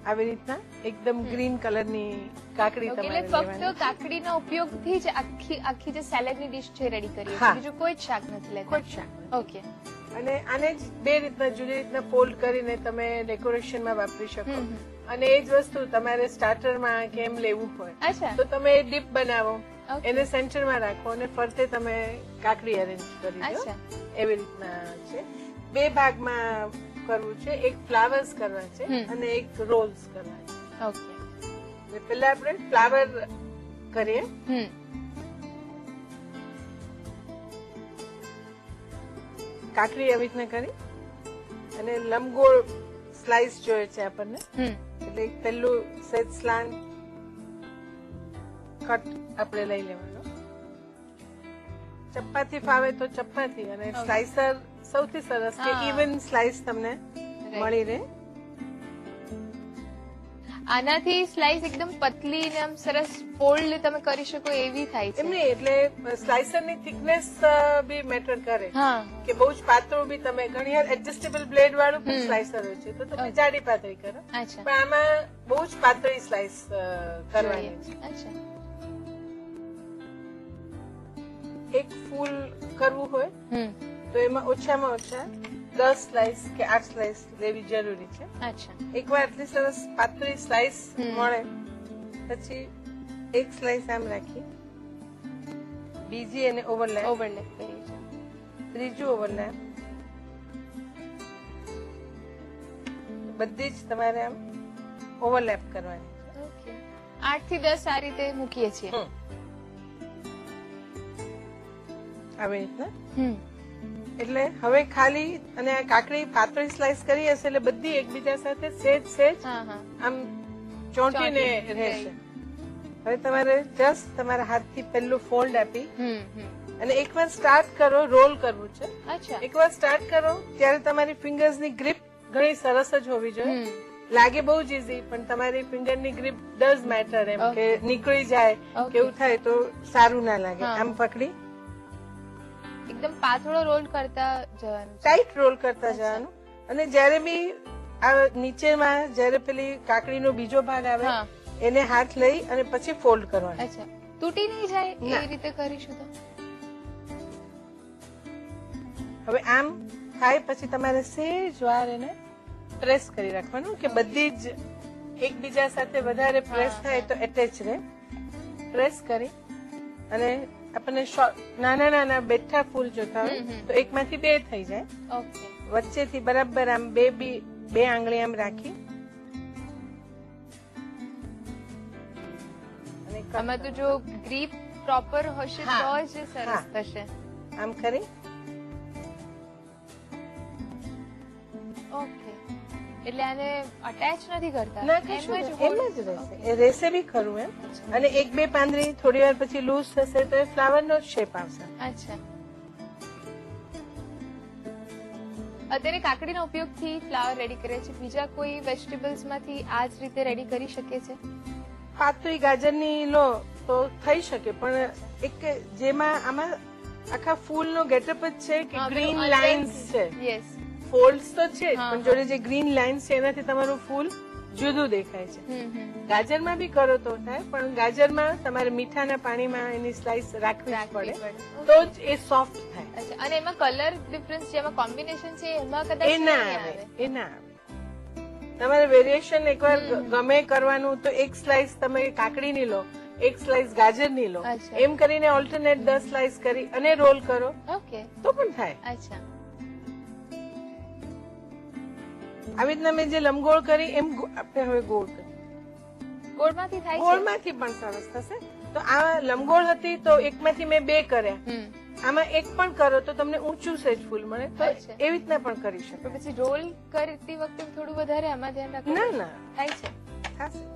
આવી રીતના એકદમ ગ્રીન કલરની કાકડી એટલે તમારે ફક્ત લેવાની. કાકડીના ઉપયોગથી જ આખી જે સેલેડની ડિશ છે રેડી કરીએ હા. છીએ, બીજું કોઈ જ શાક નથી લેતા. કોઈ જ શાક નથી. ઓકે. અને આને જ બે રીતના જુદી રીતના ફોલ્ડ કરીને તમે ડેકોરેશનમાં વાપરી શકો. અને એ જ વસ્તુ તમારે સ્ટાર્ટરમાં કે એમ લેવું હોય અચ્છા. તો તમે ડીપ બનાવો, Okay. એને સેન્ટરમાં રાખો અને ફરતે તમે કાકડી અરેન્જ કરી દો. અચ્છા. એવી રીતના છે. બે ભાગમાં કરવું છે, એક ફ્લાવર્સ કરવા છે અને એક રોલ્સ કરવા છે. ઓકે. એટલે પેલા આપણે ફ્લાવર કરીએ. કાકડી આવી રીતના કરી અને લંબગોળ સ્લાઇસ જોઈએ છે આપણને. એટલે એક પેલું સેજ સ્લાન્ટ કટ આપણે લઈ લેવાનો. ચપ્પાથી ફાવે તો ચપ્પાથી, અને સ્લાઇસર સૌથી સરસ કે ઇવન સ્લાઇસ તમને મળી રહે. આનાથી સ્લાઇસ એકદમ પતલી ને આમ સરસ ફોલ્ડ તમે કરી શકો એવી થાય છે. એમ નહીં, એટલે સ્લાઇસર ની થિકનેસ બી મેટર કરે હા. કે બહુ જ પાતળું બી તમે ઘણી વાર એડજસ્ટેબલ બ્લેડ વાળું પણ સ્લાઇસર હોય છે તો તમે જાડી પાતળી કરો, અચ્છા. પણ આમાં બહુ જ પાતળી સ્લાઇસ કરવાની છે. અચ્છા. એક ફૂલ કરવું હોય તો એમાં ઓછામાં ઓછા 10 સ્લાઇસ કે 8 સ્લાઇસ લેવી જરૂરી છે. અચ્છા. એકવાર આટલી સરસ પાતળી સ્લાઇસ મળે પછી એક સ્લાઇસ આમ રાખી, બીજી એને ઓવરલેપ, કરી છે. ત્રીજું ઓવરલેપ, બધી જ તમારે આમ ઓવરલેપ કરવાની. ઓકે. 8 થી 10 આ રીતે મૂકીએ છીએ. આવી રીતના. એટલે હવે ખાલી અને આ કાકડી પાતળી સ્લાઇસ કરી હશે એટલે બધી એકબીજા સાથે સેજ આમ ચોંટીને રહેશે. હવે તમારે જસ્ટ તમારા હાથથી પેલું ફોલ્ડ આપી અને એકવાર સ્ટાર્ટ કરો, રોલ કરવું છે. અચ્છા. એકવાર સ્ટાર્ટ કરો ત્યારે તમારી ફિંગર્સની ગ્રીપ ઘણી સરસ જ હોવી જોઈએ. લાગે બહુ જ ઇઝી, પણ તમારી ફિંગરની ગ્રીપ ડઝ મેટર. એમ કે નીકળી જાય કે એવું થાય તો સારું ના લાગે. આમ પકડી એકદમ પાતળો રોલ કરતા જવાનું, ટાઈટ રોલ કરતા જવાનું. અને જયારે બી આ નીચેમાં જયારે પેલી કાકડીનો બીજો ભાગ આવે એને હાથ લઈ અને પછી ફોલ્ડ કરવાનો. અચ્છા. તૂટી નહીં જાય એ રીતે કરીશું તો. હવે આમ થાય પછી તમારે સેજ વાર એને પ્રેસ કરી રાખવાનું કે બધી જ એકબીજા સાથે વધારે પ્રેસ થાય તો એટેચ રહે. પ્રેસ કરી અને આપણને નાના નાના બેઠા ફૂલ જોતા હોય તો એકમાંથી બે થઈ જાય. ઓકે. વચ્ચેથી બરાબર આમ બે આંગળી આમ રાખી અને આમાં તો જો ગ્રીપ પ્રોપર હશે તો જ સરસ થશે. આમ કરી. ઓકે. એટલે આને અટેચ નથી કરતા, ના કશું એમ જ રહેશે. એ રહેશે બી ખરું એમ. અને એક બે પાંદડી થોડી વાર પછી લૂઝ થશે તો એ ફ્લાવર નો શેપ આવશે. અચ્છા. અત્યારે કાકડીના ઉપયોગથી ફ્લાવર રેડી કરે છે, બીજા કોઈ વેજીટેબલ્સ માંથી આ જ રીતે રેડી કરી શકે છે? પાતળી ગાજરની લો તો થઈ શકે, પણ એક જેમાં આમાં આખા ફૂલનો ગેટઅપ જ છે કે ગ્રીન લાઇન્સ છે. યસ. ફોલ્ડ્સ તો છે પણ જોડે જે ગ્રીન લાઇન્સ છે એનાથી તમારું ફૂલ જુદું દેખાય છે. ગાજરમાં બી કરો તો થાય, પણ ગાજરમાં તમારે મીઠાના પાણીમાં એની સ્લાઇસ રાખવી જ પડે તો જ એ સોફ્ટ થાય. અચ્છા. અને એમાં કલર ડિફરન્સ જેમાં કોમ્બિનેશન છે એમાં કદાચ એ ના આવે. તમારે વેરિએશન એકવાર ગમે કરવાનું તો એક સ્લાઇસ તમે કાકડીની લો, એક સ્લાઇસ ગાજરની લો, એમ કરીને ઓલ્ટરનેટ 10 સ્લાઇસ કરી અને રોલ કરો તો પણ થાય. અચ્છા. આવી રીતના મેં જે લંબગોળ કરી એમ આપણે હવે ગોળ કરી. ગોળમાંથી થાય છે? ગોળમાંથી પણ સરસ થશે. તો આ લંબગોળ હતી તો એકમાંથી મેં બે કર્યા, આમાં એક પણ કરો તો તમને ઊંચું સેજ ફૂલ મળે તો એવી રીતના પણ કરી શકો. પછી રોલ કરતી વખતે થોડું વધારે આમાં ધ્યાન રાખવું? ના થાય છે. થશે.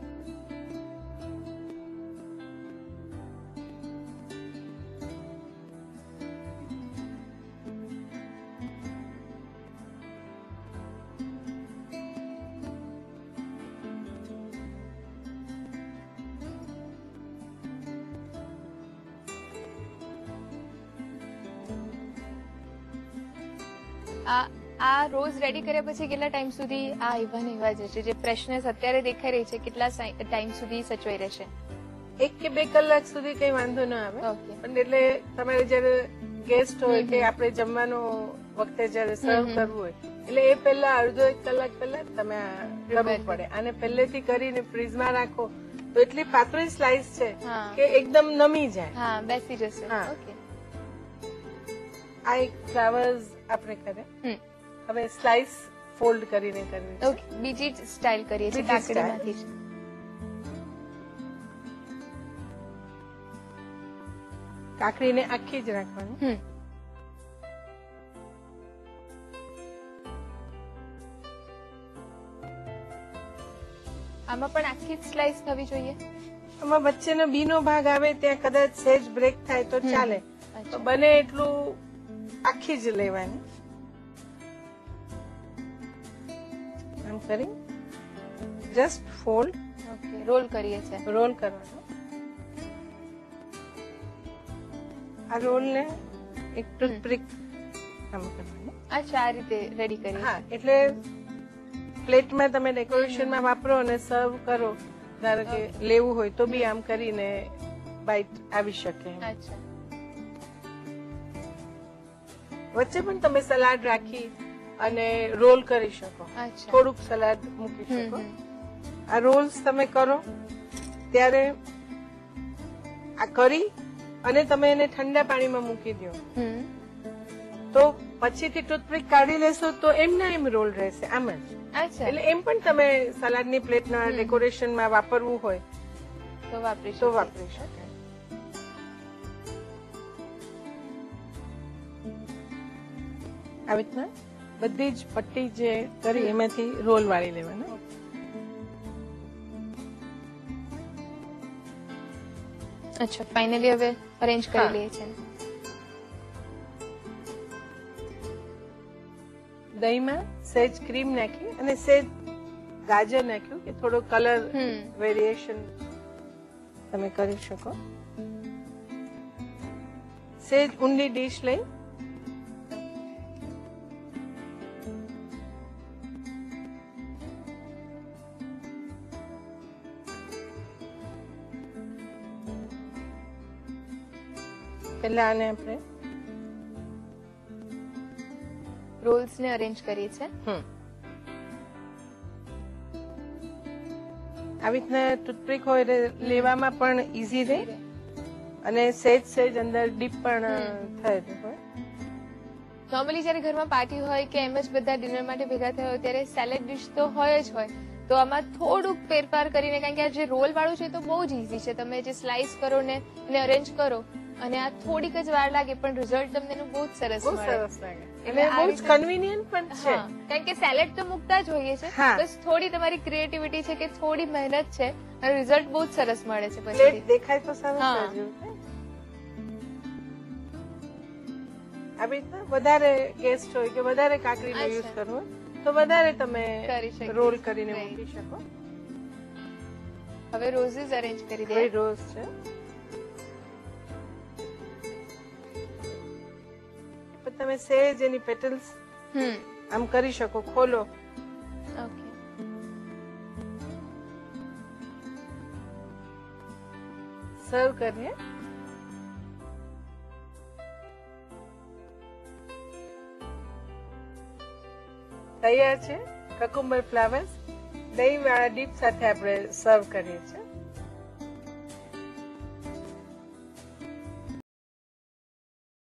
આ રોઝ રેડી કર્યા પછી કેટલા ટાઈમ સુધી આ એવા ને એવા જ રહેશે? જે ફ્રેશનેસ અત્યારે દેખાઈ રહી છે કેટલા ટાઈમ સુધી સચવાઈ રહેશે? 1 કે 2 કલાક સુધી કઈ વાંધો ના આવે. પણ એટલે તમારે જયારે ગેસ્ટ હોય કે આપણે જમવાનું વખતે જયારે સર્વ કરવું હોય એટલે એ પહેલા અડધો 1 કલાક પહેલા તમે કરવું પડે. અને પહેલેથી કરીને ફ્રીજમાં રાખો તો એટલી પાતળી સ્લાઇસ છે કે એકદમ નમી જાય. હા, બેસી જશે. ઓકે. આ એક ફ્લાવર્સ આપણે કરે. હવે સ્લાઇસ ફોલ્ડ કરીને કરવી છે. ઓકે, બીજી જ સ્ટાઇલ કરીએ છીએ કાકડીમાંથી જ. કાકડીને આખી જ રાખવાની. આમાં પણ આખી જ સ્લાઇસ થવી જોઈએ? આમાં વચ્ચેનો બીનો ભાગ આવે ત્યાં કદાચ સેજ બ્રેક થાય તો ચાલે. તો બને એટલું આખી જ લેવાની. આમ કરી જસ્ટ ફોલ્ડ. ઓકે, રોલ કરીએ છીએ. રોલ કરવાનો. આ રોલ ને એક ટૂથપિક આમ કરવાની. અચ્છા, આ રીતે રેડી કરીએ. હા, એટલે પ્લેટમાં તમે ડેકોરેશનમાં વાપરો અને સર્વ કરો. ધારો કે લેવું હોય તો બી આમ કરીને બાઈટ આવી શકે. અચ્છા. વચ્ચે પણ તમે સલાડ રાખી અને રોલ કરી શકો. થોડુંક સલાડ મૂકી શકો. આ રોલ્સ તમે કરો ત્યારે આ કરી અને તમે એને ઠંડા પાણીમાં મૂકી દો તો પછીથી ટૂથપિક કાઢી લેશો તો એમ ના એમ રોલ રહેશે આમ જ. એટલે એમ પણ તમે સલાડની પ્લેટના ડેકોરેશનમાં વાપરવું હોય તો વાપરી શકાય. આવી રીતના બધી જ પટ્ટી જે કરી એમાંથી રોલ વાળી લેવાના. અચ્છા, ફાઇનલી હવે અરેન્જ કરી લઈએ છીએ. દહીંમાં સેજ ક્રીમ નાખી અને સેજ ગાજર નાખ્યું કે થોડો કલર વેરિએશન તમે કરી શકો. સેજ ઊંડી ડીશ લઈ પેલા આને આપણે રોલ્સ ને અરેન્જ કરીએ છીએ. આવી રીતના ટૂથપિક હોય લેવામાં પણ ઈઝી રહે અને સેજ અંદર ડીપ પણ થાય હોય. નોર્મલી જયારે ઘરમાં પાર્ટી હોય કે એમ જ બધા ડિનર માટે ભેગા થયા હોય ત્યારે સેલેડ ડિશ તો હોય જ હોય. તો આમાં થોડુંક ફેરફાર કરીને, કારણ કે આ જે રોલ વાળું છે તો બહુ જ ઈઝી છે. તમે જે સ્લાઇસ કરો ને એને અરેન્જ કરો અને આ થોડીક જ વાર લાગે પણ રિઝલ્ટ તમને બહુ જ સરસ મળે. એટલે બહુ જ કન્વીનિયન્ટ પણ છે. કારણ કે સેલેડ તો મૂકતા જ હોઈએ છે, બસ થોડી તમારી ક્રિએટિવિટી છે કે થોડી મહેનત છે અને રિઝલ્ટ બહુ જ સરસ મળે છે. પછી દેખાય તો સરસ. આવી રીતના વધારે ગેસ્ટ હોય કે વધારે કાકડીનો યુઝ કરવો તો વધારે તમે રોલ કરીને મૂકી શકો. હવે રોઝીસ અરેન્જ કરી દઈએ. રોઝ છે. તમે સેજ એની પેટલ્સ આમ કરી શકો. ખોલો. ઓકે. સર્વ કરીએ. તૈયાર છે કકુંબર ફ્લાવર્સ. દહીં વાળા ડીપ સાથે આપણે સર્વ કરીએ છીએ.